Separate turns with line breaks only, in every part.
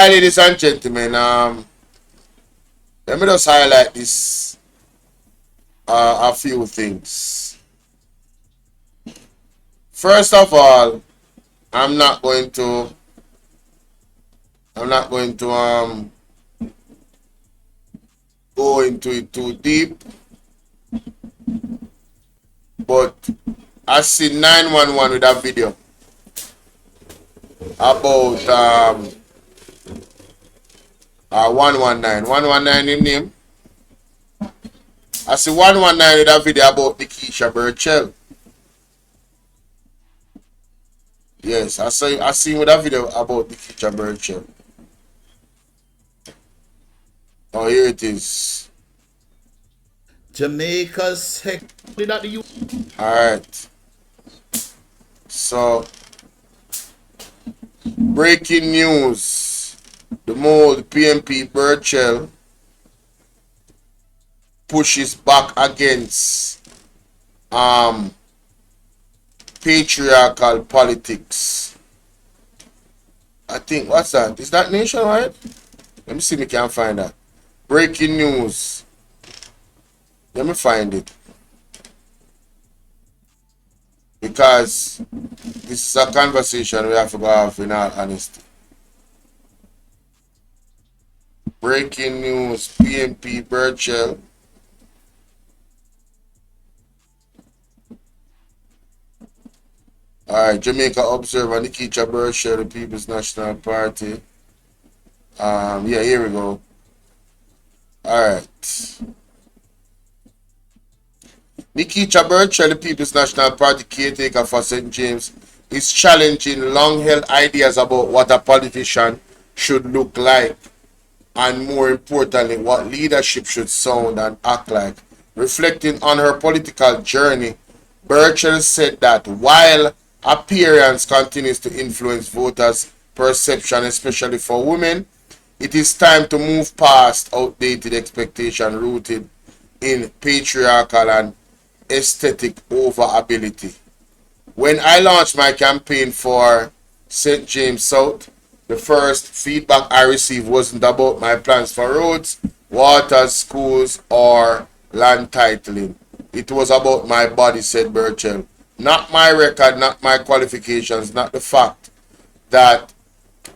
Hi, ladies and gentlemen, let me just highlight this a few things. First of all, I'm not going to I'm not going to go into it too deep, but I see 911 with a video about 119 in name. I see 119 with a video about Nickeisha Burchell. Yes, I see with a video about Nickeisha Burchell. Oh, here it is.
Jamaica's heck that the U.
Alright. So breaking news. The mold PMP Burchell pushes back against um patriarchal politics. I think what's that? Is that nationwide? Let me see if I can find that. Breaking news. Let me find it. Because this is a conversation we have to go off in all honesty. Breaking news, PMP Burchell. Alright, Jamaica Observer, Nickeisha Burchell, the People's National Party. Yeah, here we go. Alright. Nickeisha Burchell, the People's National Party caretaker for St. James, is challenging long-held ideas about what a politician should look like, and more importantly, what leadership should sound and act like. Reflecting on her political journey, Burchell said that while appearance continues to influence voters' perception, especially for women, it is time to move past outdated expectations rooted in patriarchal and aesthetic over ability. When I launched my campaign for St. James South, the first feedback I received wasn't about my plans for roads, waters, schools, or land titling. It was about my body, said Burchell. Not my record, not my qualifications, not the fact that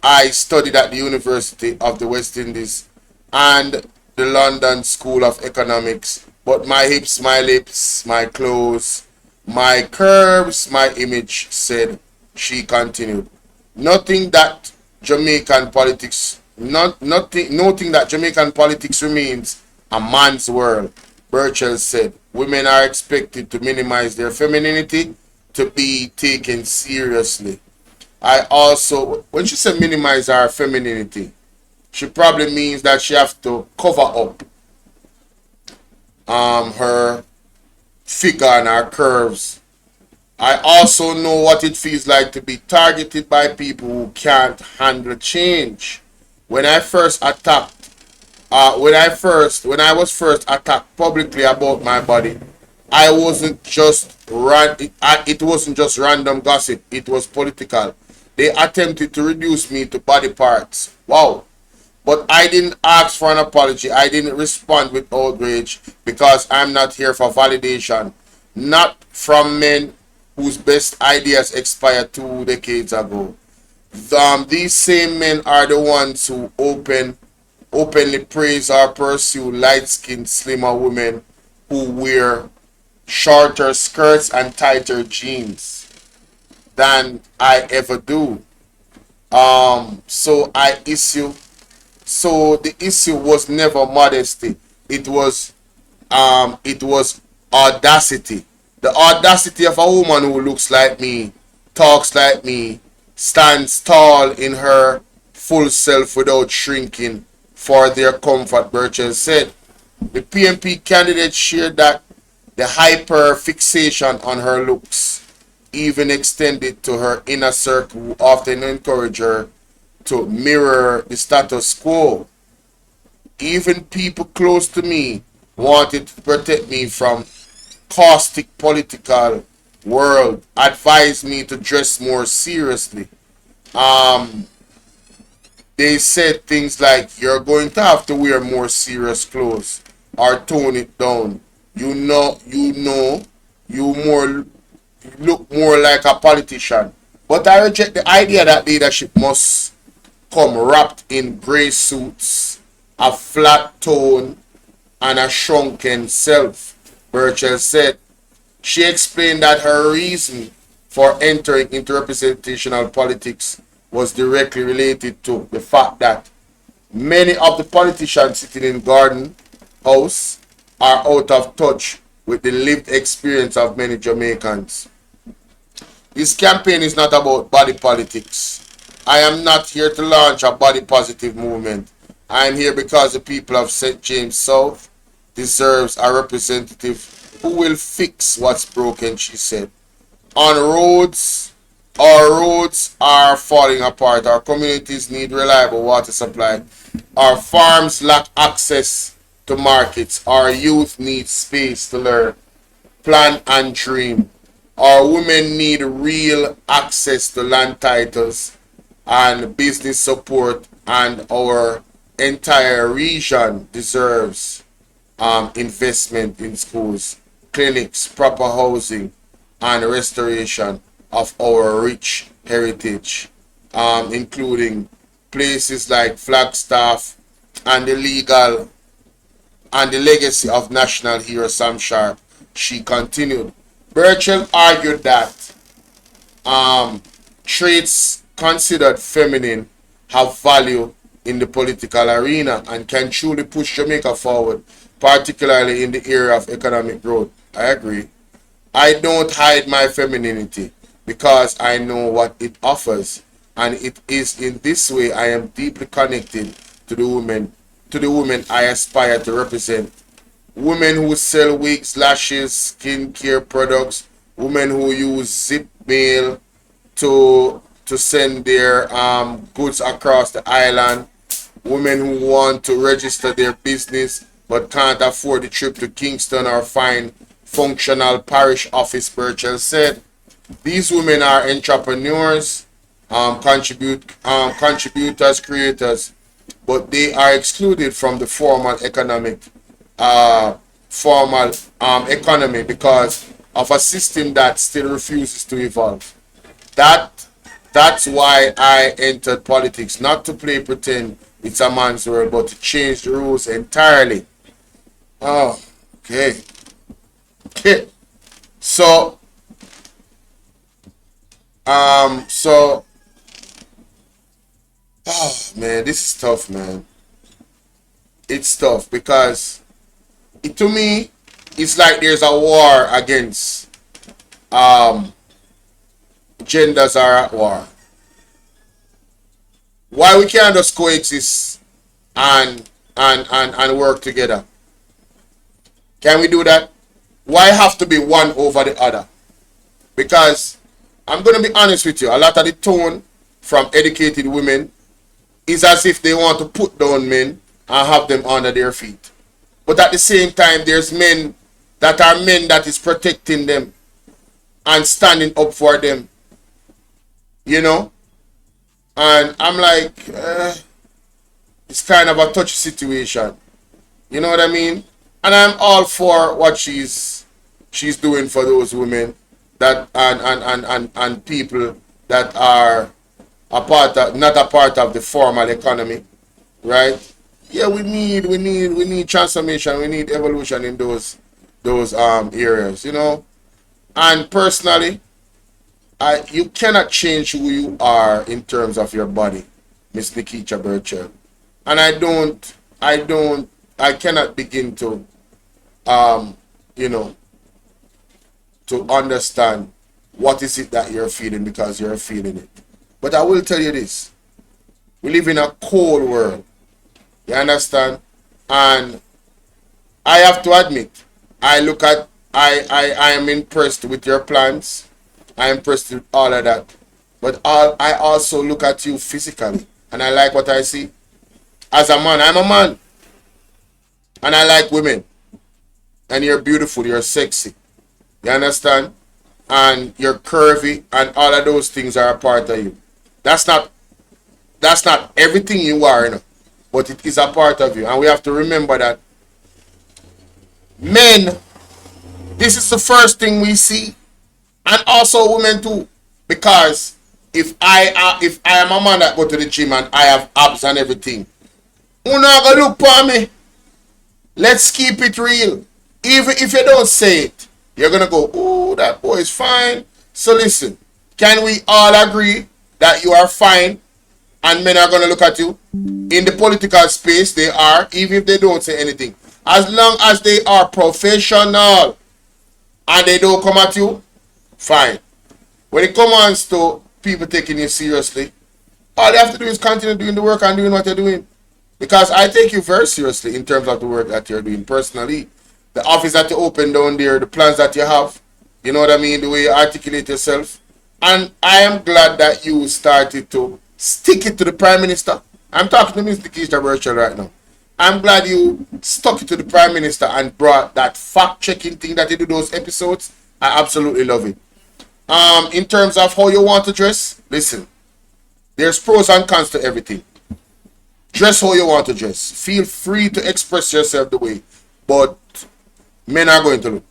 I studied at the University of the West Indies and the London School of Economics, but my hips, my lips, my clothes, my curves, my image, said she continued. Nothing that Jamaican politics noting that Jamaican politics remains a man's world, Burchell said. Women are expected to minimize their femininity to be taken seriously. I also, when she said minimize her femininity, she probably means that she have to cover up her figure and her curves. I also know what it feels like to be targeted by people who can't handle change. When I first attacked, when I was first attacked publicly about my body, I wasn't just it wasn't just random gossip. It was political. They attempted to reduce me to body parts. Wow. But I didn't ask for an apology. I didn't respond with outrage because I'm not here for validation. Not from men whose best ideas expired 2 decades ago. These same men are the ones who openly praise or pursue light-skinned, slimmer women who wear shorter skirts and tighter jeans than I ever do. So I issue so the issue was never modesty. It was audacity. The audacity of a woman who looks like me, talks like me, stands tall in her full self without shrinking for their comfort, Burchell said. The PMP candidate shared that the hyper fixation on her looks even extended to her inner circle, who often encourage her to mirror the status quo. Even people close to me wanted to protect me from caustic political world, advised me to dress more seriously. Um, They said things like, you're going to have to wear more serious clothes or tone it down. You more look more like a politician. But I reject the idea that leadership must come wrapped in grey suits, a flat tone, and a shrunken self, Burchell said. She explained that her reason for entering into representational politics was directly related to the fact that many of the politicians sitting in Garden House are out of touch with the lived experience of many Jamaicans. This campaign is not about body politics. I am not here to launch a body positive movement. I am here because the people of St. James South deserves a representative who will fix what's broken, she said. On roads, our roads are falling apart. Our communities need reliable water supply. Our farms lack access to markets. Our youth need space to learn, plan, and dream. Our women need real access to land titles and business support, and our entire region deserves investment in schools, clinics, proper housing, and restoration of our rich heritage, including places like Flagstaff and the legal and the legacy of national hero Sam Sharp. She continued. Burchell argued that traits considered feminine have value in the political arena and can truly push Jamaica forward, particularly in the area of economic growth. I agree. I don't hide my femininity because I know what it offers, and it is in this way I am deeply connected to the women I aspire to represent. Women who sell wigs, lashes, skincare products, women who use zip mail to send their goods across the island, women who want to register their business but can't afford the trip to Kingston or find functional parish office, Burchell said. These women are entrepreneurs, contributors, creators, but they are excluded from the uh, formal economy because of a system that still refuses to evolve. That that's why I entered politics, not to play pretend it's a man's world, but to change the rules entirely. Oh, okay. Okay. So so oh man, this is tough, man. It's tough because to me it's like there's a war against um genders are at war. Why we can't just coexist and work together? Can we do that? Why have to be one over the other? Because I'm gonna be honest with you, a lot of the tone from educated women is as if they want to put down men and have them under their feet. But at the same time, there's men that is protecting them and standing up for them, you know? And I'm like, it's kind of a touchy situation. You know what I mean? And I'm all for what she's doing for those women that and people that are a part of not a part of the formal economy, right? Yeah, we need transformation, we need evolution in those areas, you know. And personally, you cannot change who you are in terms of your body, Miss Nickeisha Burchell. And I cannot begin to um you know to understand what is it that you're feeling because you're feeling it. But I will tell you this: we live in a cold world. You understand? And I have to admit, I look at I am impressed with your plans. I am impressed with all of that. But I also look at you physically and I like what I see. As a man, I'm a man. And I like women. And you're beautiful, you're sexy. You understand? And you're curvy and all of those things are a part of you. That's not That's not everything you are, you know, but it is a part of you. And we have to remember that men, this is the first thing we see, and also women too. Because if I am a man that go to the gym and I have abs and everything, you not gonna look for me. Let's keep it real. Even if you don't say it, you're gonna go, oh, that boy is fine. So listen, can we all agree that you are fine and men are gonna look at you? In the political space, they are, even if they don't say anything. As long as they are professional and they don't come at you, fine. When it comes to people taking you seriously, all they have to do is continue doing the work and doing what they're doing. Because I take you very seriously in terms of the work that you're doing personally. The office that you open down there, the plans that you have, you know what I mean, the way you articulate yourself. And I am glad that you started to stick it to the Prime Minister. I'm talking to Ms. Nickeisha Burchell right now. I'm glad you stuck it to the Prime Minister and brought that fact-checking thing that you do those episodes. I absolutely love it. In terms of how you want to dress, listen, there's pros and cons to everything. Dress how you want to dress. Feel free to express yourself the way. But men are going to look.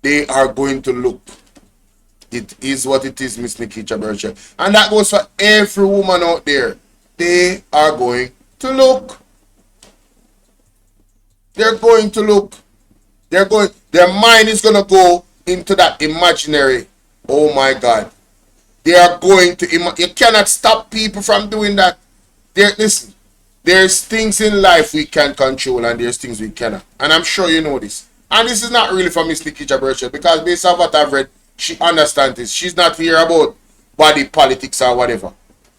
They are going to look. It is what it is, Miss Nickeisha Burchell. And that goes for every woman out there. They are going to look. They're going to look. Their mind is going to go into that imaginary. Oh my God. They are going to, you cannot stop people from doing that. Listen, there's things in life we can control and there's things we cannot. And I'm sure you know this. And this is not really for Miss Nickeisha Burchell because based on what I've read, she understands this. She's not here about body politics or whatever.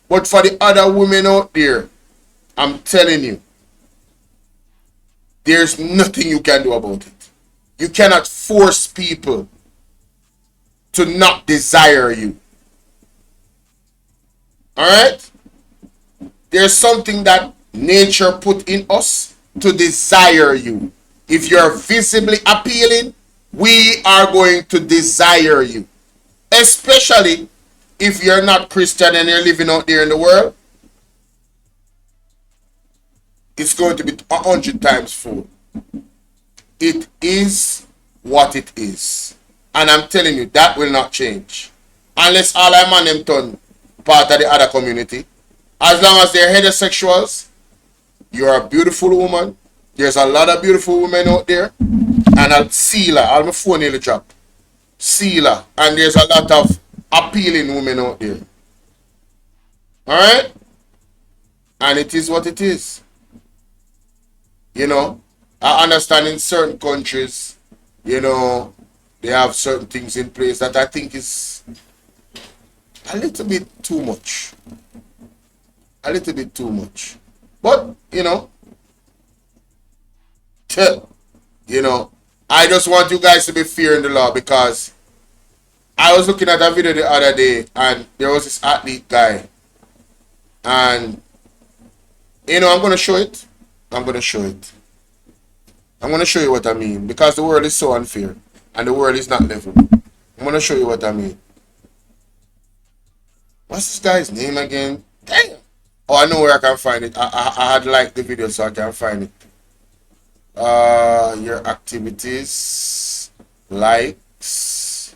But for the other women out there, I'm telling you, there's nothing you can do about it. You cannot force people to not desire you. Alright? There's something that nature put in us to desire you. If you're visibly appealing, we are going to desire you. Especially if you're not Christian and you're living out there in the world. It's going to be 100 times full. It is what it is. And I'm telling you, that will not change. Unless all I'm on them turn part of the other community. As long as they're heterosexuals, you're a beautiful woman. There's a lot of beautiful women out there. And I'll see her. I'll my phone nearly drop. See her. And there's a lot of appealing women out there. Alright? And it is what it is. You know, I understand in certain countries, you know, they have certain things in place that I think is a little bit too much. A little bit too much. But, you know, I just want you guys to be fair in the law because I was looking at a video the other day and there was this athlete guy. And, you know, I'm going to show it. I'm going to show it. I'm going to show you what I mean because the world is so unfair and the world is not level. I'm going to show you what I mean. What's this guy's name again? Damn. Oh, I know where I can find it. I had liked the video so I can find it. Your activities, likes.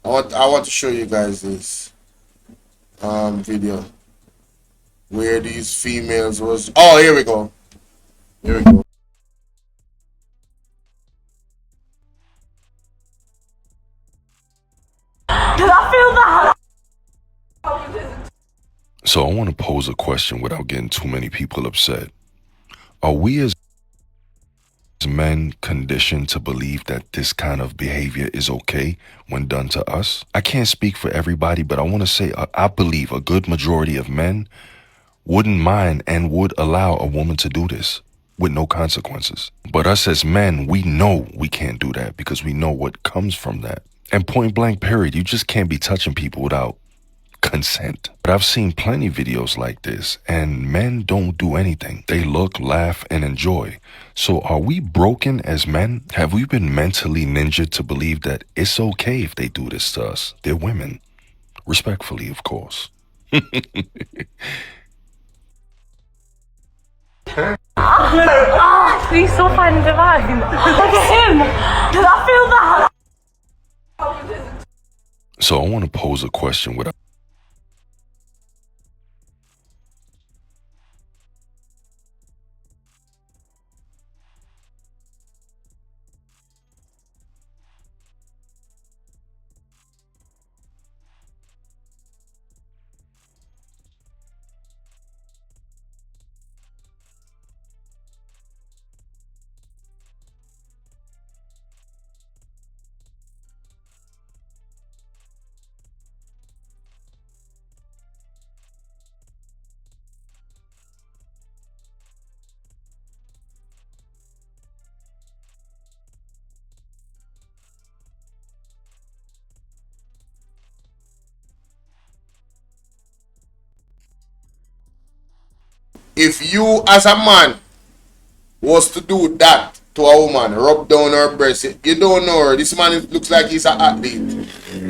I want to show you guys this video where these females was. Oh, here we go. Here we go.
Did I feel that?
So I want to pose a question without getting too many people upset. Are we as men conditioned to believe that this kind of behavior is okay when done to us? I can't speak for everybody, but I want to say I believe a good majority of men wouldn't mind and would allow a woman to do this with no consequences. But us as men, we know we can't do that because we know what comes from that. And point blank period, you just can't be touching people without consent. But I've seen plenty videos like this and men don't do anything. They look, laugh, and enjoy. So are we broken as men? Have we been mentally ninja to believe that it's okay if they do this to us? They're women. Respectfully, of course.
He's so fun divine. Look at him. Did I feel that?
So I want to pose a question without
If you as a man was to do that to a woman, rub down her breast, you don't know her. This man looks like he's an athlete,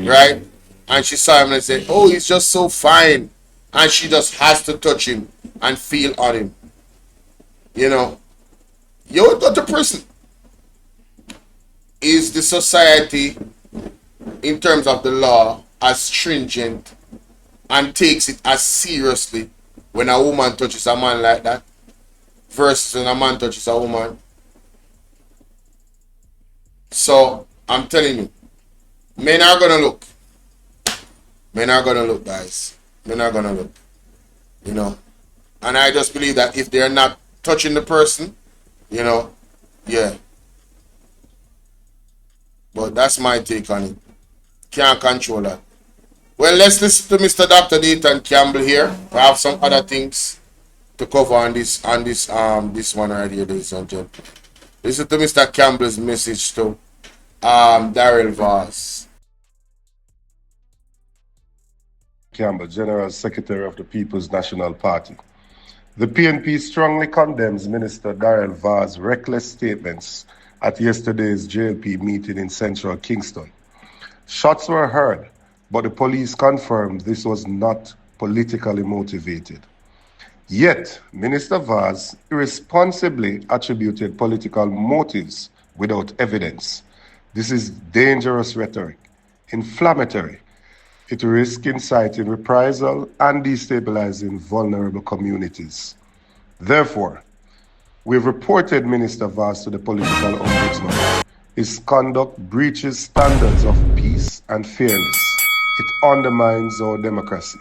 right? And she saw him and said, "Oh, he's just so fine," and she just has to touch him and feel on him. You know, you would go to prison. Is the society, in terms of the law, as stringent and takes it as seriously when a woman touches a man like that versus when a man touches a woman? So I'm telling you, men are gonna look. Men are gonna look, guys. Men are gonna look. You know. And I just believe that if they're not touching the person, you know, yeah. But that's my take on it. Can't control that. Well, let's listen to Mr. Dr. Dayton Campbell here. I have some other things to cover on this this one right here, ladies and gentlemen. Listen to Mr. Campbell's message to Daryl Vaz.
Campbell, General Secretary of the People's National Party. The PNP strongly condemns Minister Daryl Vaz's reckless statements at yesterday's JLP meeting in central Kingston. Shots were heard, but the police confirmed this was not politically motivated. Yet, Minister Vaz irresponsibly attributed political motives without evidence. This is dangerous rhetoric, inflammatory. It risks inciting reprisal and destabilizing vulnerable communities. Therefore, we've reported Minister Vaz to the political ombudsman. His conduct breaches standards of peace and fairness. It undermines our democracy.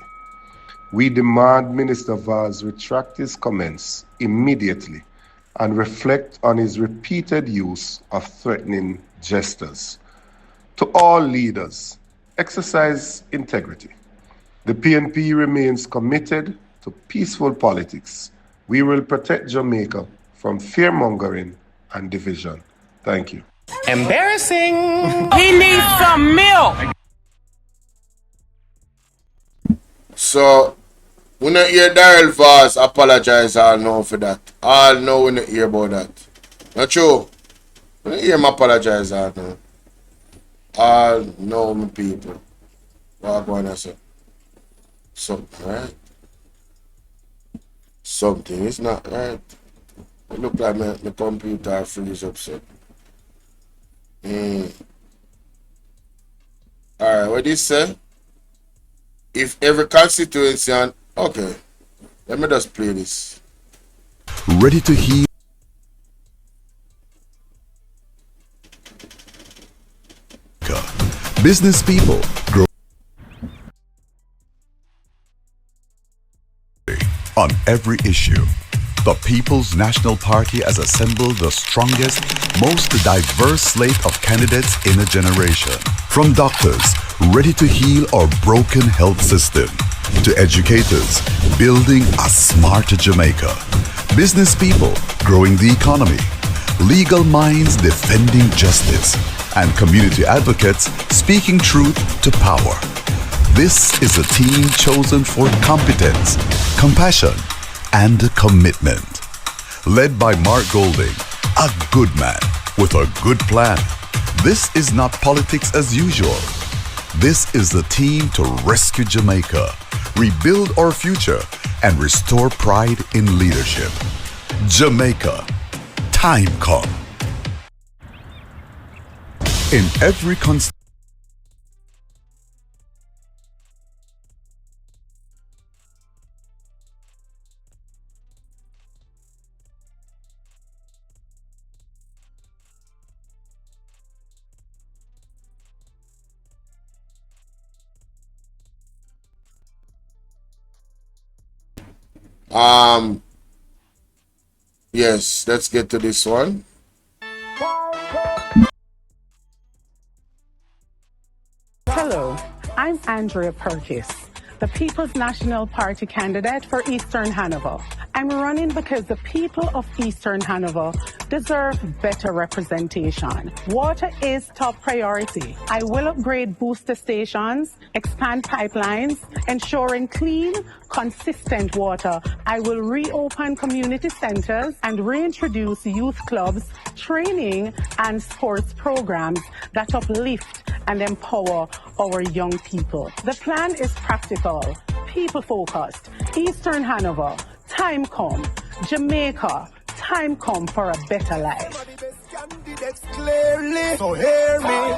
We demand Minister Vaz retract his comments immediately and reflect on his repeated use of threatening gestures. To all leaders, exercise integrity. The PNP remains committed to peaceful politics. We will protect Jamaica from fear-mongering and division. Thank you.
Embarrassing. He needs some milk.
So, we not hear Daryl Vaz apologize all now for that. All now we not hear about that. Not true. We not hear him apologize all now. All know my people. What I'm going to say? Something, right? Something is not right. It look like my computer freeze up, so. Alright, what this say? If every constituency and okay, let me just play this.
Ready to heal. Business people grow on every issue. The People's National Party has assembled the strongest, most diverse slate of candidates in a generation. From doctors ready to heal our broken health system, to educators building a smarter Jamaica, business people growing the economy, legal minds defending justice, and community advocates speaking truth to power. This is a team chosen for competence, compassion, and commitment. Led by Mark Golding, a good man with a good plan. This is not politics as usual. This is the team to rescue Jamaica, rebuild our future, and restore pride in leadership. Jamaica, time come. In every
Yes, let's get to this one.
Hello, I'm Andrea Purkis, the People's National Party candidate for Eastern Hanover. I'm running because the people of Eastern Hanover deserve better representation. Water is top priority. I will upgrade booster stations, expand pipelines, ensuring clean, consistent water. I will reopen community centers and reintroduce youth clubs, training and sports programs that uplift and empower our young people. The plan is practical, people-focused. Eastern Hanover, time come. Jamaica, time come for a better life.
So hear me.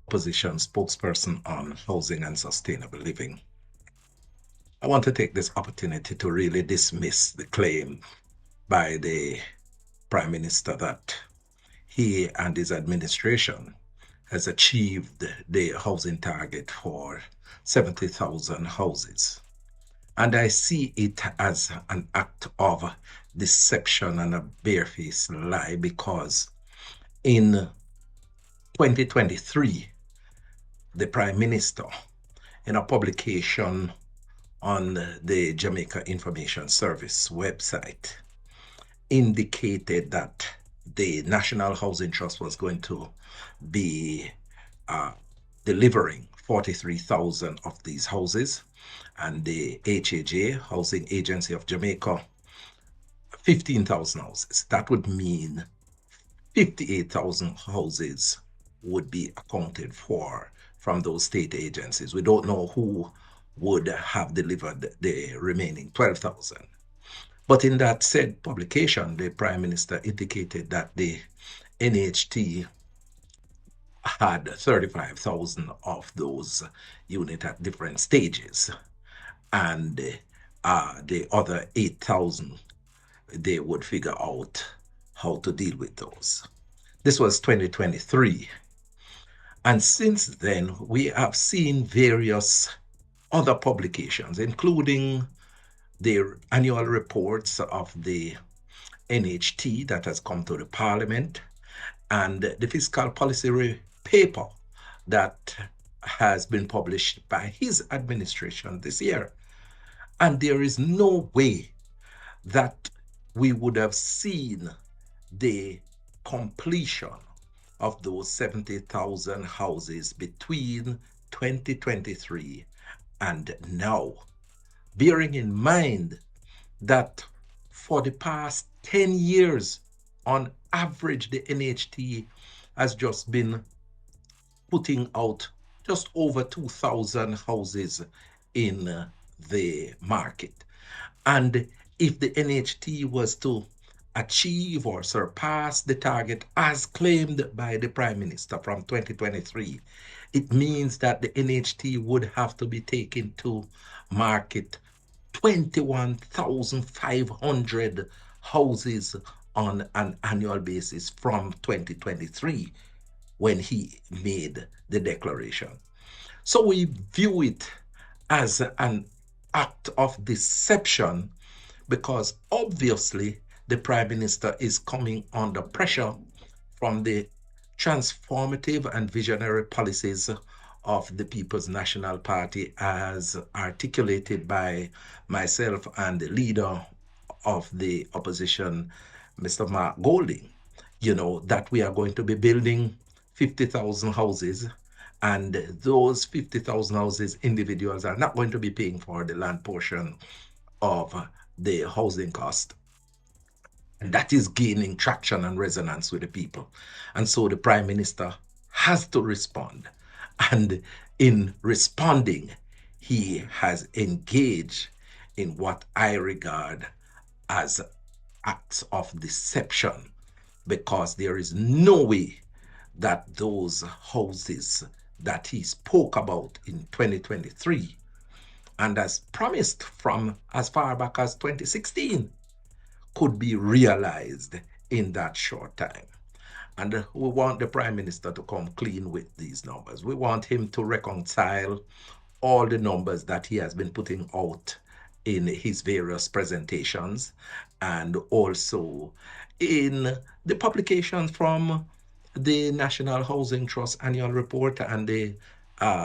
Opposition spokesperson on housing and sustainable living. I want to take this opportunity to really dismiss the claim by the Prime Minister that he and his administration has achieved the housing target for 70,000 houses. And I see it as an act of deception and a barefaced lie, because in 2023, the Prime Minister, in a publication on the Jamaica Information Service website, indicated that the National Housing Trust was going to be delivering 43,000 of these houses, and the HAJ, Housing Agency of Jamaica, 15,000 houses. That would mean 58,000 houses would be accounted for from those state agencies. We don't know who would have delivered the remaining 12,000. But in that said publication, the Prime Minister indicated that the NHT had 35,000 of those units at different stages, and the other 8,000, they would figure out how to deal with those. This was 2023. And since then, we have seen various other publications, including the annual reports of the NHT that has come to the Parliament, and the fiscal policy paper that has been published by his administration this year. And there is no way that we would have seen the completion of those 70,000 houses between 2023 and now, bearing in mind that for the past 10 years, on average, the NHT has just been putting out just over 2,000 houses in the market. And if the NHT was to achieve or surpass the target as claimed by the Prime Minister from 2023, it means that the NHT would have to be taken to market 21,500 houses on an annual basis from 2023 when he made the declaration. So we view it as an act of deception, because obviously the Prime Minister is coming under pressure from the transformative and visionary policies of the People's National Party, as articulated by myself and the leader of the opposition, Mr. Mark Golding, that we are going to be building 50,000 houses, And those 50,000 houses, individuals are not going to be paying for the land portion of the housing cost. And that is gaining traction and resonance with the people. And so the Prime Minister has to respond. And in responding, he has engaged in what I regard as acts of deception, because there is no way that those houses that he spoke about in 2023 and as promised from as far back as 2016 could be realized in that short time. And we want the Prime Minister to come clean with these numbers. We want him to reconcile all the numbers that he has been putting out in his various presentations and also in the publications from the National Housing Trust annual report and the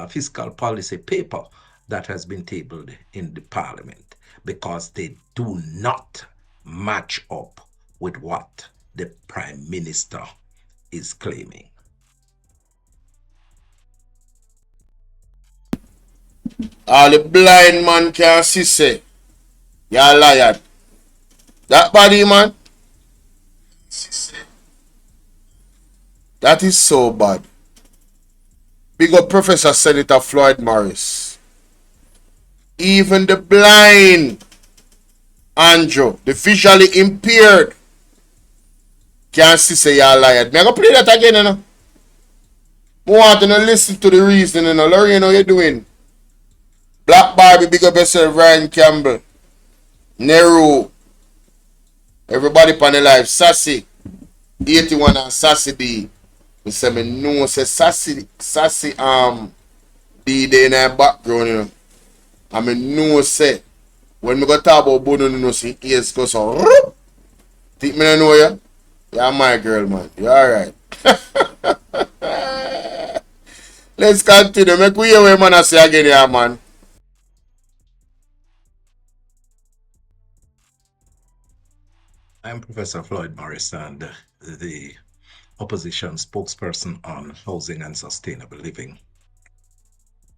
fiscal policy paper that has been tabled in the Parliament, because they do not match up with what the Prime Minister is claiming.
All the blind man can see say, you're liar. That body, man. That is so bad. Big up Professor Senator Floyd Morris. Even the blind, Andrew, the visually impaired, can see say you're liar. Me go play that again, you know. I want to listen to the reason, you know. Larry, you know you're doing. Black Barbie, big up yourself, Ryan Campbell, Nero, everybody on the live, Sassy, 81 and Sassy D. I say me know say Sassy D there in the background, you know. I mean know say when me go talk about Bolo, you know, see ears go so think me know you? You're my girl, man. You alright. Let's continue. Make we hear what man I say again here, man.
I'm Professor Floyd Morris, and the opposition spokesperson on housing and sustainable living.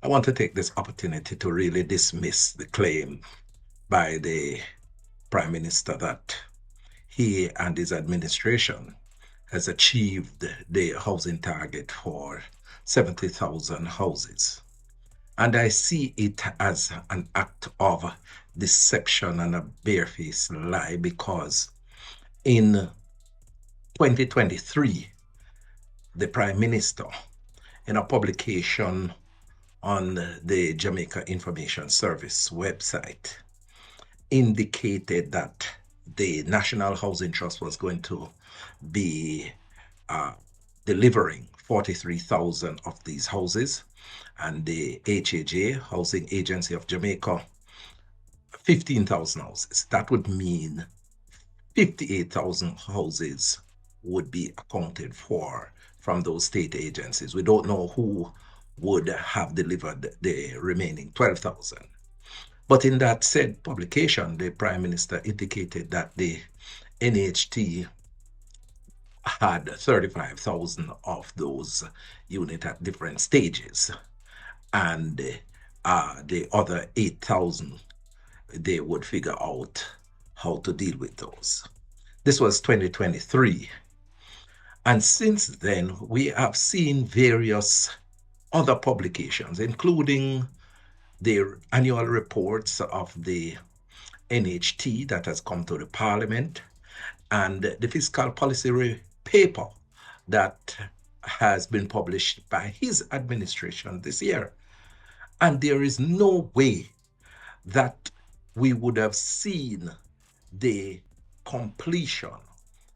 I want to take this opportunity to really dismiss the claim by the Prime Minister that he and his administration has achieved the housing target for 70,000 houses. And I see it as an act of deception and a barefaced lie, because in 2023, the Prime Minister, in a publication on the Jamaica Information Service website, indicated that the National Housing Trust was going to be delivering 43,000 of these houses, and the HAJ, Housing Agency of Jamaica, 15,000 houses. That would mean 58,000 houses would be accounted for from those state agencies. We don't know who would have delivered the remaining 12,000. But in that said publication, the Prime Minister indicated that the NHT had 35,000 of those units at different stages, and the other 8,000, they would figure out how to deal with those. This was 2023. And since then, we have seen various other publications, including the annual reports of the NHT that has come to the Parliament, and the fiscal policy paper that has been published by his administration this year. And there is no way that we would have seen the completion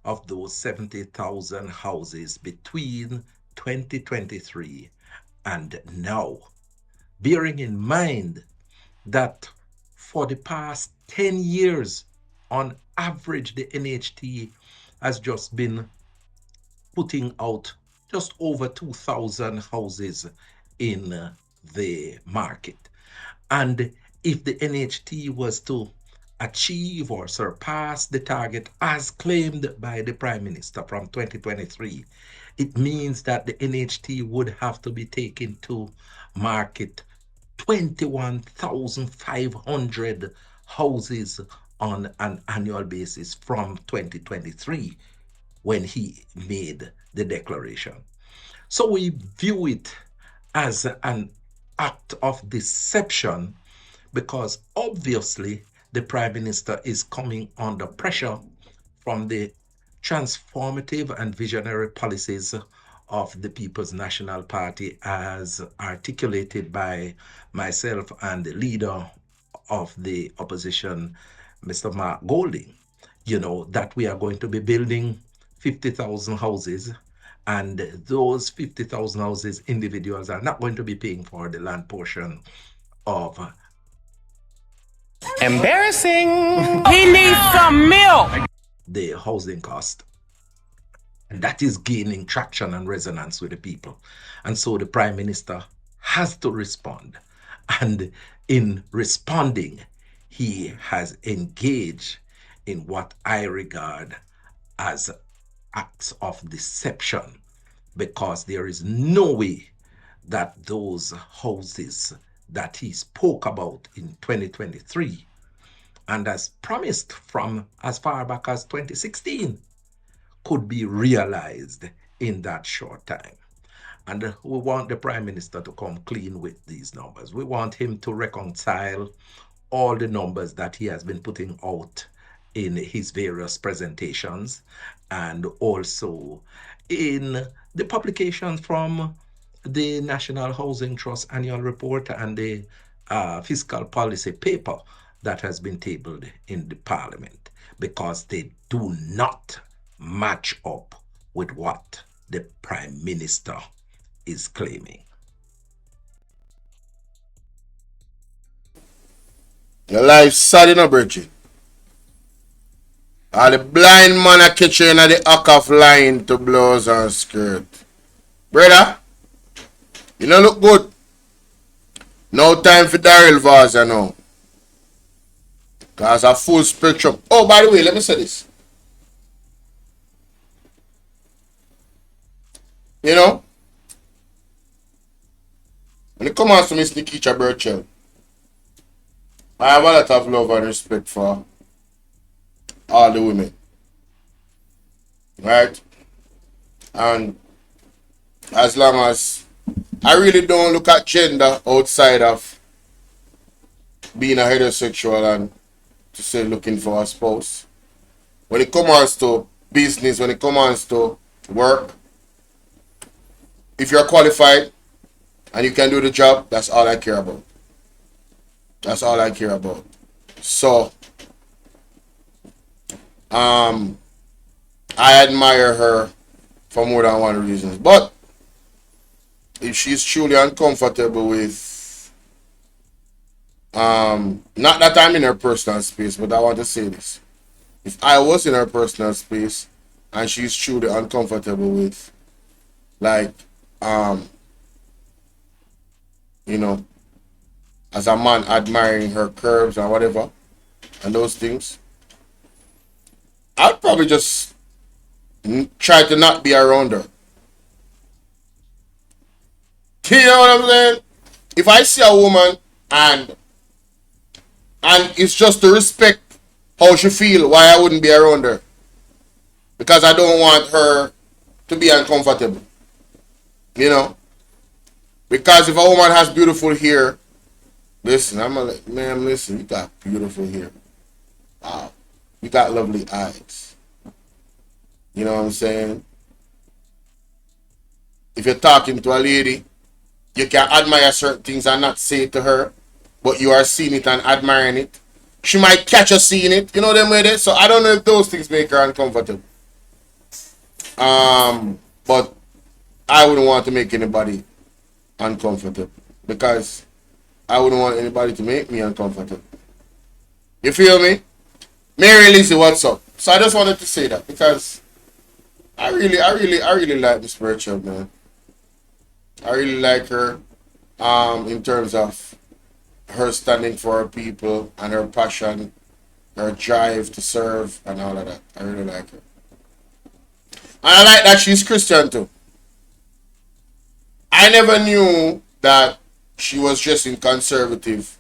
of those 70,000 houses between 2023 and now, bearing in mind that for the past 10 years, on average, the NHT has just been putting out just over 2,000 houses in the market. And if the NHT was to achieve or surpass the target as claimed by the Prime Minister from 2023, it means that the NHT would have to be taken to market 21,500 houses on an annual basis from 2023 when he made the declaration. So we view it as an act of deception because obviously the Prime Minister is coming under pressure from the transformative and visionary policies of the People's National Party as articulated by myself and the leader of the opposition, Mr. Mark Golding, that we are going to be building 50,000 houses, and those 50,000 houses, individuals are not going to be paying for the land portion of
Embarrassing.
He needs some milk.
the housing cost. And that is gaining traction and resonance with the people. And so the Prime Minister has to respond. And in responding, he has engaged in what I regard as acts of deception, because there is no way that those houses that he spoke about in 2023 and as promised from as far back as 2016 could be realized in that short time. And we want the Prime Minister to come clean with these numbers. We want him to reconcile all the numbers that he has been putting out in his various presentations and also in the publications from the National Housing Trust Annual Report and the fiscal policy paper that has been tabled in the Parliament, because they do not match up with what the Prime Minister is claiming.
Your life's sad, Burchell. All the blind man a catch you in the act of lying to blouse and skirt. Brother, you don't look good. No time for Daryl Vaz, you know. Cause a full spectrum. Oh, by the way, let me say this. You know, when it comes to Miss Nickeisha Burchell, I have a lot of love and respect for all the women. Right? And as long as I really don't look at gender outside of being a heterosexual and to say looking for a spouse. When it comes to business, when it comes to work, if you're qualified and you can do the job, that's all I care about. That's all I care about. So, I admire her for more than one reason. But if she's truly uncomfortable with, not that I'm in her personal space, but I want to say this. If I was in her personal space and she's truly uncomfortable with, like, you know, as a man admiring her curves and whatever, and those things, I'd probably just try to not be around her. You know what I'm saying? If I see a woman and it's just to respect how she feel, why I wouldn't be around her? Because I don't want her to be uncomfortable. You know? Because if a woman has beautiful hair, listen, I'm like, man, listen, you got beautiful hair. Wow. You got lovely eyes. You know what I'm saying? If you're talking to a lady, you can admire certain things and not say it to her, but you are seeing it and admiring it. She might catch you seeing it, you know them way there. So I don't know if those things make her uncomfortable. But I wouldn't want to make anybody uncomfortable, because I wouldn't want anybody to make me uncomfortable. You feel me? Mary Lizzie, what's up? So I just wanted to say that because I really like Miss Burchell, man. I really like her in terms of her standing for her people and her passion her drive to serve and all of that. I really like her. And I like that she's Christian too. I never knew that she was dressing conservative.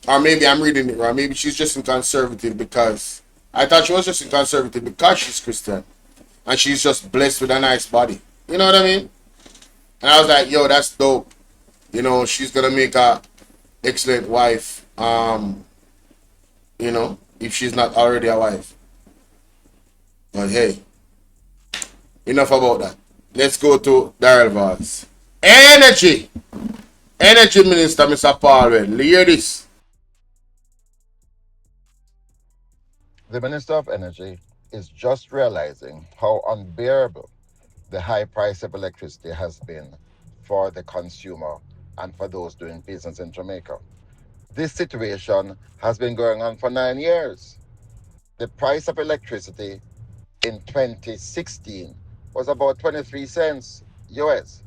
Or maybe I'm reading it wrong. Maybe she's dressing conservative because I thought she was dressing conservative because she's Christian. And she's just blessed with a nice body. You know what I mean? And I was like, yo, that's dope. You know, she's gonna make a excellent wife. You know, if she's not already a wife. But hey, enough about that. Let's go to Daryl Vaz. Energy! Energy Minister, Mr. Paulwell. Hear this.
The Minister of Energy is just realizing how unbearable the high price of electricity has been for the consumer and for those doing business in Jamaica. This situation has been going on for 9 years. The price of electricity in 2016 was about 23 cents US.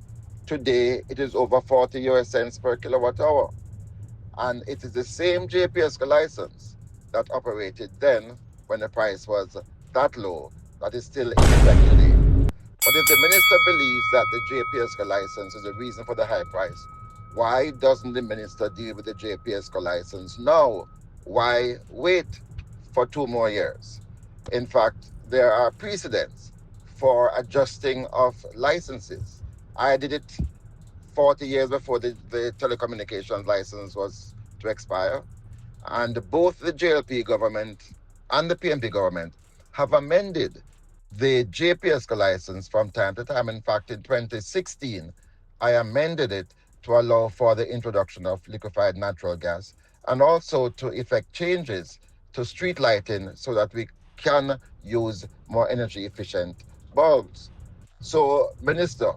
Today, it is over 40 US cents per kilowatt hour. And it is the same JPSC license that operated then when the price was that low that is still in effect today. But if the minister believes that the JPSC license is the reason for the high price, why doesn't the minister deal with the JPSC license now? Why wait for 2 more years? In fact, there are precedents for adjusting of licenses. I did it 40 years before the telecommunications license was to expire. And both the JLP government and the PNP government have amended the JPSC license from time to time. In fact, in 2016, I amended it to allow for the introduction of liquefied natural gas and also to effect changes to street lighting so that we can use more energy efficient bulbs. So, Minister,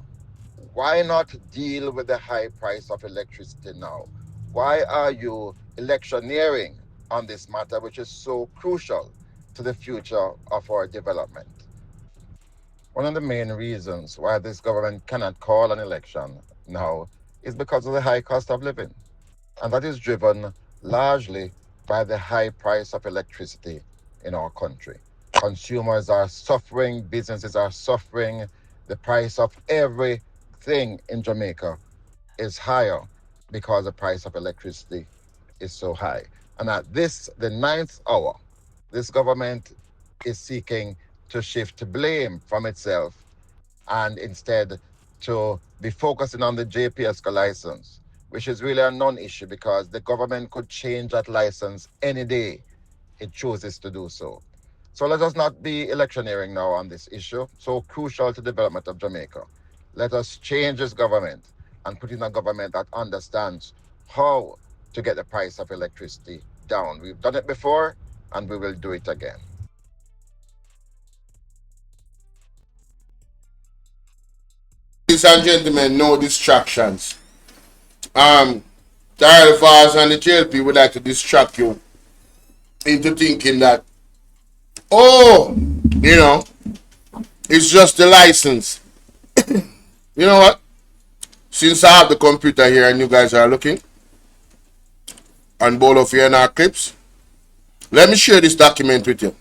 why not deal with the high price of electricity now? Why are you electioneering on this matter, which is so crucial to the future of our development? One of the main reasons why this government cannot call an election now is because of the high cost of living. And that is driven largely by the high price of electricity in our country. Consumers are suffering, businesses are suffering. The price of everything in Jamaica is higher because the price of electricity is so high. And at this, the 9th hour, this government is seeking to shift blame from itself and instead to be focusing on the JPSC license, which is really a non-issue because the government could change that license any day it chooses to do so. So let us not be electioneering now on this issue, so crucial to the development of Jamaica. Let us change this government and put in a government that understands how to get the price of electricity down. We've done it before and we will do it again.
Ladies and gentlemen, no distractions. Daryl Vaz and the JLP would like to distract you into thinking that, oh, you know, it's just the license. You know what? Since I have the computer here and you guys are looking on Bolo here in our clips, let me share this document with you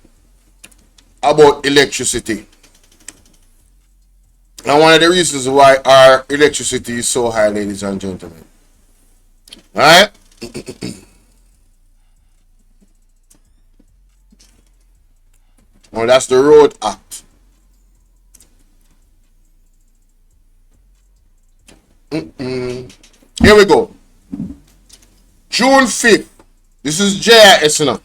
about electricity. And one of the reasons why our electricity is so high, ladies and gentlemen. Alright? Well, that's the Road Act. Here we go. June 5th. This is JIS now.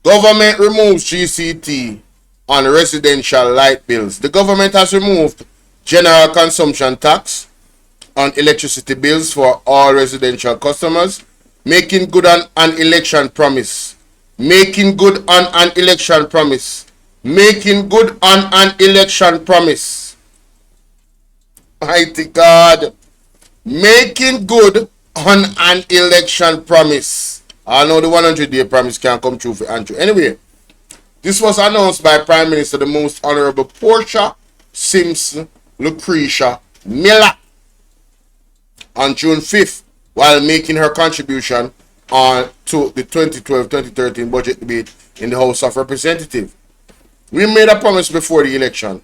Government removes GCT on residential light bills. The government has removed general consumption tax on electricity bills for all residential customers, making good on an election promise. Making good on an election promise. Making good on an election promise. Mighty God. Making good on an election promise. I know the 100-day promise can't come true for Andrew. Anyway, this was announced by Prime Minister the Most Honorable Portia Simpson Lucretia Miller on June 5th while making her contribution on to the 2012-2013 budget debate in the House of Representatives. We made a promise before the election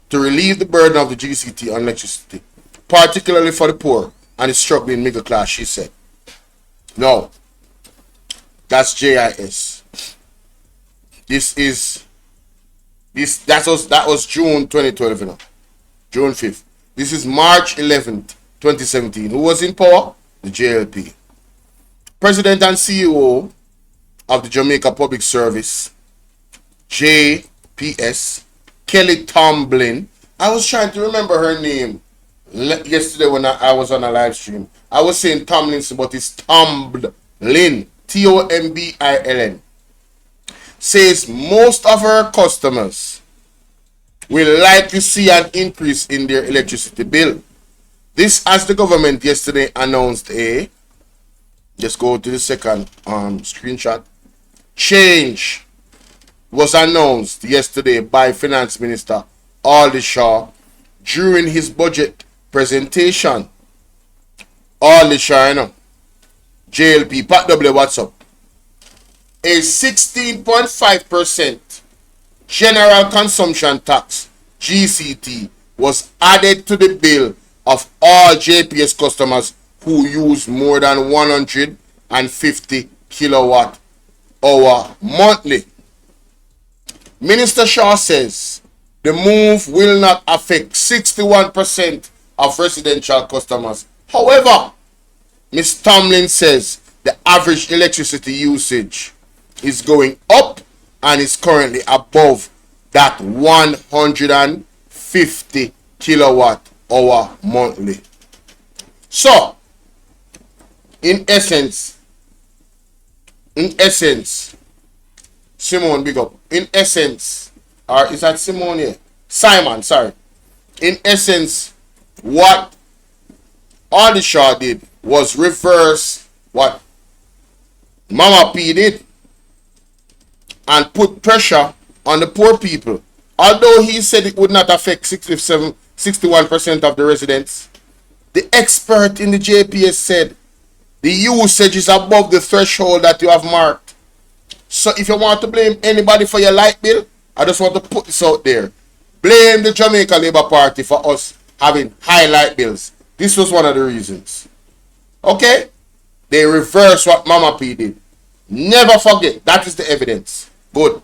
to relieve the burden of the GCT on electricity, particularly for the poor and the struggling middle class, she said. No, that's JIS. That was June 2012, you know. June 5th. This is March 11th, 2017. Who was in power? The JLP. President and CEO of the Jamaica Public Service, JPS, Kelly Tomlin. I was trying to remember her name yesterday when I was on a live stream. I was saying Tomlinson, but it's Tomlin. Tombiln. Says most of her customers will likely see an increase in their electricity bill. This as the government yesterday announced a, just go to the second screenshot, change was announced yesterday by Finance Minister Holness during his budget presentation. Holness, you know, JLP, Pat W, what's up? A 16.5% general consumption tax, GCT, was added to the bill of all JPS customers who use more than 150 kilowatt hour monthly. Minister Shaw says the move will not affect 61% of residential customers. However, Ms. Tomlin says the average electricity usage is going up and is currently above that 150 kilowatt hour monthly. So, in essence, Simone, big up. In essence, or is that Simone here? Simon, sorry. In essence, what Holness did was reverse what Mama P did and put pressure on the poor people. Although he said it would not affect 61% of the residents, the expert in the JPS said the usage is above the threshold that you have marked. So if you want to blame anybody for your light bill, I just want to put this out there. Blame the Jamaica Labour Party for us having high light bills. This was one of the reasons. Okay? They reverse what Mama P did. Never forget. That is the evidence. Good.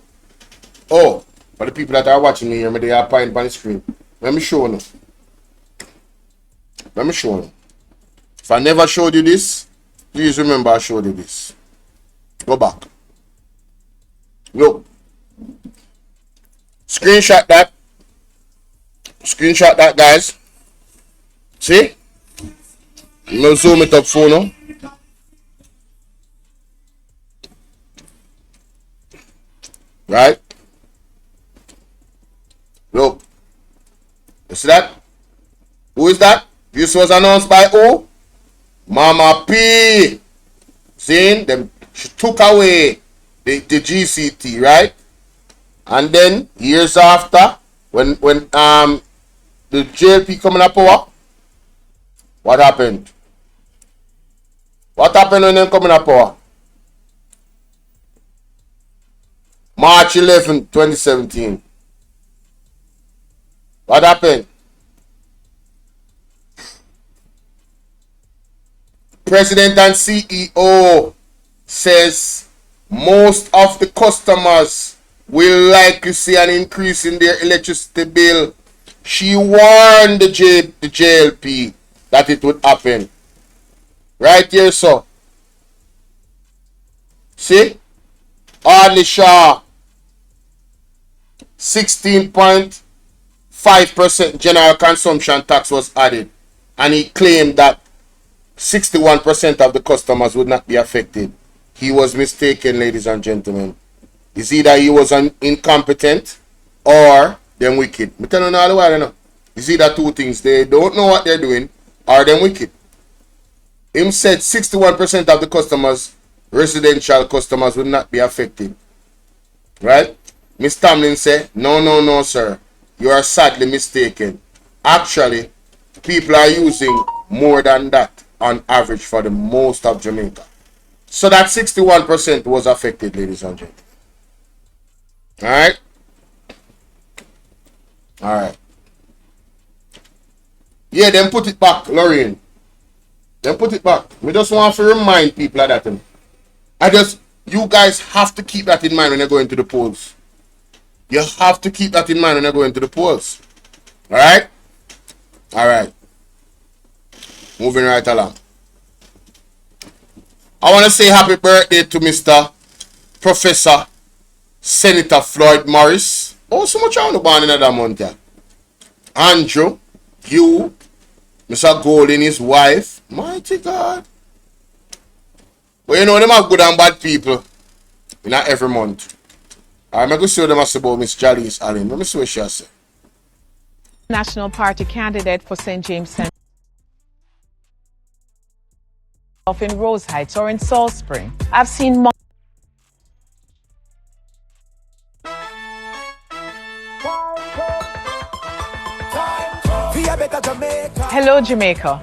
Oh, for the people that are watching me here, they are pointing on the screen. Let me show you. Let me show you. If I never showed you this, please remember I showed you this. Go back. Look. Screenshot that. Screenshot that, guys. See? I'm going to zoom it up for now. Right? Look. You see that? Who is that? This was announced by who? Mama P. See? Them, she took away the GCT, right? And then years after, when the JLP coming up power, what happened? What happened when they coming up power? March 11, 2017. What happened? President and CEO says most of the customers will likely see an increase in their electricity bill. She warned the JLP that it would happen. Right here, so. See? Holness, 16.5% general consumption tax was added. And he claimed that 61% of the customers would not be affected. He was mistaken, ladies and gentlemen. It's either he was incompetent or them wicked. I'm telling you all the while, you know. It's either two things. They don't know what they're doing or them wicked. Him said 61% of the customers, residential customers, would not be affected. Right? Ms. Tomlin said, no, sir. You are sadly mistaken. Actually, people are using more than that on average for the most of Jamaica. So that 61% was affected, ladies and gentlemen. Alright? Alright. Yeah, then put it back, Lorraine. Then put it back. We just want to remind people of that. You guys have to keep that in mind when you're going to the polls. You have to keep that in mind when you're going to the polls. Alright? Alright. Moving right along. I want to say happy birthday to Mr. Professor Senator Floyd Morris. Oh, so much I want to born in that month. Yeah. Andrew, you, Mr. Golden, his wife. Mighty God. But you know, them have good and bad people in every month. I'm going to see what them say about Miss Jalice Allen. Let me see what she has.
National Party candidate for St. James Central in Rose Heights or in Salt Spring. I've seen Hello, Jamaica.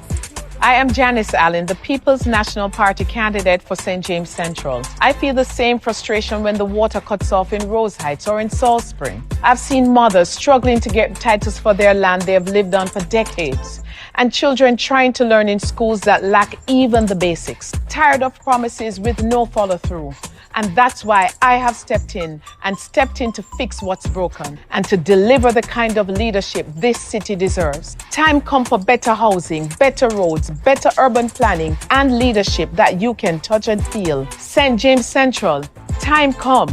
I am Janice Allen, the People's National Party candidate for St. James Central. I feel the same frustration when the water cuts off in Rose Heights or in Salt Spring. I've seen mothers struggling to get titles for their land they have lived on for decades, and children trying to learn in schools that lack even the basics. Tired of promises with no follow-through. And that's why I have stepped in to fix what's broken and to deliver the kind of leadership this city deserves. Time come for better housing, better roads, better urban planning, and leadership that you can touch and feel. St. James Central, time come.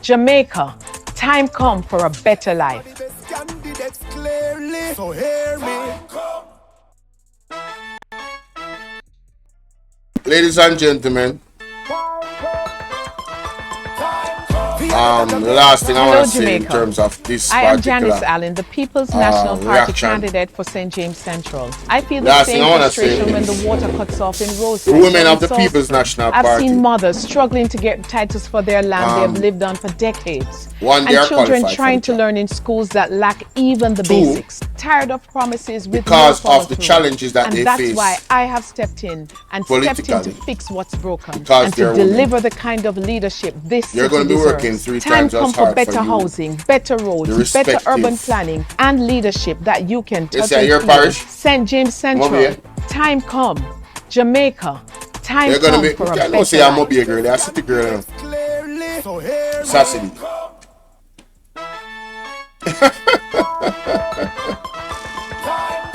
Jamaica, time come for a better life.
Ladies and gentlemen, the last thing I want to say in terms of this
I am Janice Allen, the People's National Party candidate for St. James Central. I feel the same frustration when the water cuts off in Rose Heights.
The women of the People's National Party.
I've seen mothers struggling to get titles for their land they have lived on for decades.
And
children trying to learn in schools that lack even the basics. Tired of promises with
because of the challenges that they face.
And that's why I have stepped in to fix what's broken
because
and to deliver the kind of leadership this city deserves.
You're going to be working 3 times as hard
for better housing, better roads, better urban planning, and leadership that you can touch and
your
feel.
Parish?
St. James Central, time come. Jamaica, time come for a better life.
Say I'm a girl, they're a city girl. Sassy.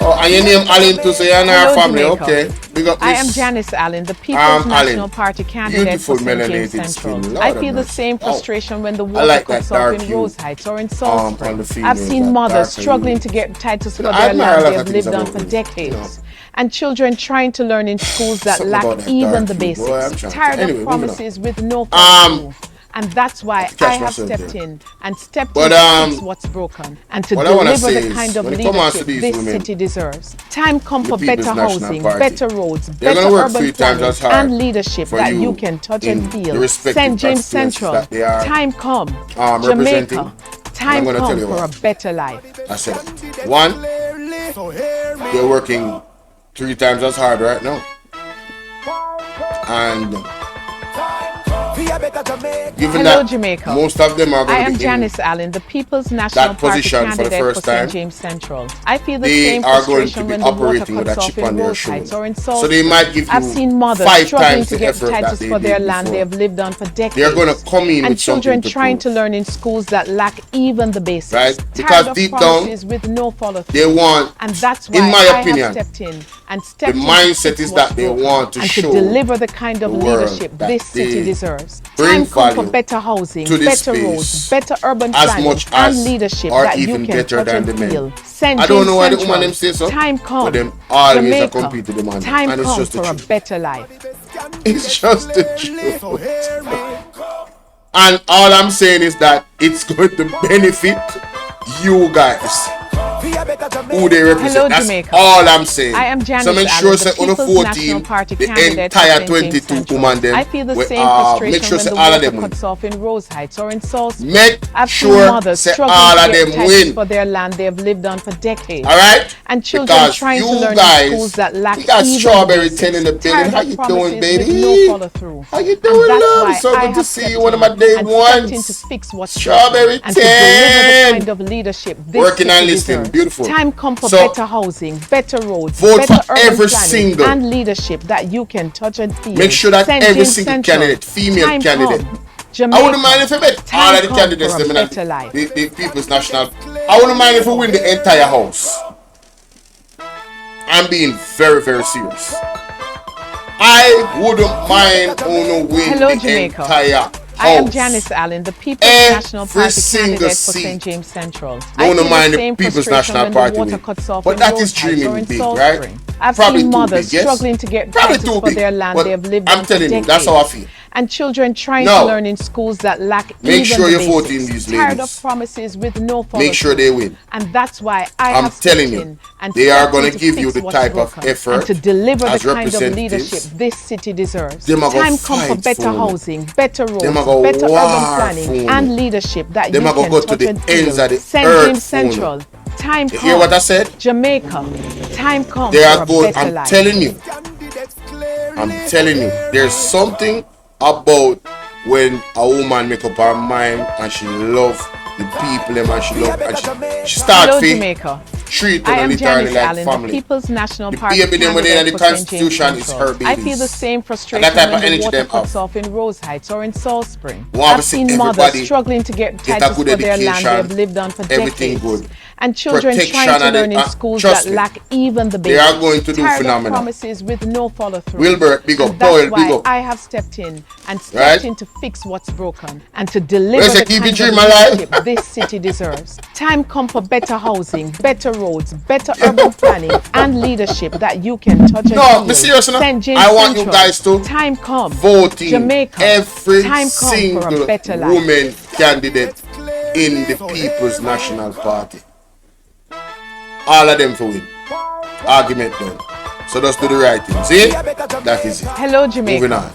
Oh, and your name Allen to say you're in our family,
Jamaica.
Okay. Big up this.
I am Janice Allen, the People's National Party candidate for St. James Central. I feel the same frustration when the water cuts off in Rose Heights or in Salt Spring. I've seen mothers struggling to get titles for their land they have lived on for decades. And children trying to learn in schools that lack even the basics. Tired of promises with no follow-through. And that's why I have stepped in to fix what's broken and to deliver the kind of leadership this city deserves. Time come for better housing, better roads, better urban planning, and leadership that you can touch and feel. St. James Central, time come. Jamaica, time come for a better life.
I said it. 1, you're working 3 times as hard right now. And given
Hello,
that
Jamaica.
most of them are going
I
to
am
be
Janice Allen, the People's National Party candidate for
first time.
St. James Central. I feel the
They
same
are going to
frustration
be
when the water
operating with
cuts
a
off
chip
in
on their
Rose
shoulder.
Heights or in Salt
So they
Spring.
might give you
I've seen mothers
5
struggling
times
to
the
get
effort that
titles
they
for their
did
land
before.
they have lived on for decades.
They're going to come in
and
with something
children
to
trying
prove.
to learn in schools that lack even the basics.
Right?
Tired
Because
of
deep down,
promises with no follow-through.
they want,
and that's why
in my
I
opinion,
have stepped in
the mindset is that they want to show
to deliver the kind of
the world
leadership
that
this city
they
deserves.
bring
Time come for
value
better housing,
to this
better roads,
space
better urban
as
planning,
much as
and leadership
or
that
even
you can
better
touch
than
and
the men.
feel. St.
I don't know why the
James
woman them
Central,
say so,
time come.
but them always
Jamaica,
compete with the man.
time
And it's
come
just the
for a
truth.
better life.
It's just the truth. And all I'm saying is that it's going to benefit you guys. who they represent.
Hello,
That's
Jamaica.
all I'm saying.
I am Janice
so make sure
Allen,
say
the
on the
People's
14,
National Party
the
candidate for
entire
St. James
22
Central.
woman them.
I feel the same
Make
frustration
sure
when
say
the
all of
water
them win.
cuts off in Rose Heights or in Salt Spring.
Make
I've
sure
seen mothers
say
struggling
all
to
of
get
them
titles
win.
for their land they have lived on for decades.
All right?
And children
Because
trying to
you
learn
guys,
in schools that lack
we got
even
Strawberry
the
10 in the
basics.
building.
Tired
How
of
you
promises
doing, baby?
with no follow through.
How you
And
doing,
that's
love?
why
So
I
good to
have
see
stepped
you. One of
in
my day
and stepped in to
ones.
fix what's
Strawberry
broken and to deliver the
10.
kind of leadership this
Working
city
and listening.
deserves.
Beautiful.
Time come for
So,
better housing, better roads,
vote
better
for
urban
every
planning
single.
and leadership that you can touch and feel.
Make sure that
St.
every
James
single
Central,
candidate, female
time
candidate.
come.
I
Jamaica,
wouldn't mind if I met all
time
of the
come
candidates
for a
them
better
in
life.
the People's National. I wouldn't mind if we win the entire house. I'm being very, very serious. I wouldn't mind who win
Hello,
the
Jamaica.
entire house.
I am Janice Allen, the People's National Party candidate for St. James Central. I feel the same frustration when the water cuts off in Rose Heights or in Salt Spring. I've seen mothers struggling to get titles for their land they have lived on for decades.
That's how I feel.
And children trying to learn in schools that lack even
sure
the
you
basics.
vote in these
Tired
ladies.
of promises with no follow
Make sure they win.
And that's why I
I'm
have stepped
telling you,
in and
they are
stepped
going
in
to give you
fix
the
what's
type of
broken
effort
and to deliver the
as
kind of
representatives.
leadership this city deserves.
Them a go
Time come for
fight
better
for it.
housing, better roads,
Them a go
better urban
war
planning
for it.
and leadership that
Them
you
a go
can
go to
touch
the
and
ends
feel.
of the
St.
earth
James
for it.
Central, time
You
come.
hear what I said?
Jamaica, time come
They
for
are
a
good.
better
I'm
life.
telling you. I'm telling you. There's something about when a woman make up her mind and she love the people them and she love and she start
Hello,
to
Jamaica.
treat
I
them
am
literally
Janice
like
Allen, the
family.
People's National
The
Party
baby them within
candidate
the
for St. James
Constitution is
Central.
her babies.
I feel the same
And
frustration
that type of
when the
energy
water
them
cuts
have.
off in Rose Heights or in Salt Spring.
We want to
I've
see
seen mothers
everybody
struggling to get
get a
titles
good
for their land they
education,
have lived on for
everything
decades.
good.
And children
Protection
trying to
and
learn in
it-
schools
trust
that
me,
lack even the
they
basics.
are going to do
Tired
phenomenal.
of promises with no follow through.
Wilbur, big up.
And that's
Doyle,
why
big up.
I have stepped in and stepped
Right?
in to fix what's broken and to deliver
Where's the
the
keep
kind
your
of
dream alive?
leadership this city deserves. Time come for better housing, better roads, better urban planning and leadership that you can touch and
No,
feel.
be serious now.
St. James
I want
Central,
you guys to
time come.
voting
Jamaica,
every
time come for a
single
better life.
woman candidate in the People's National Party. All of them for win. Argument done. So just do the right thing. See? That is it.
Hello, Jamaica.
Moving on.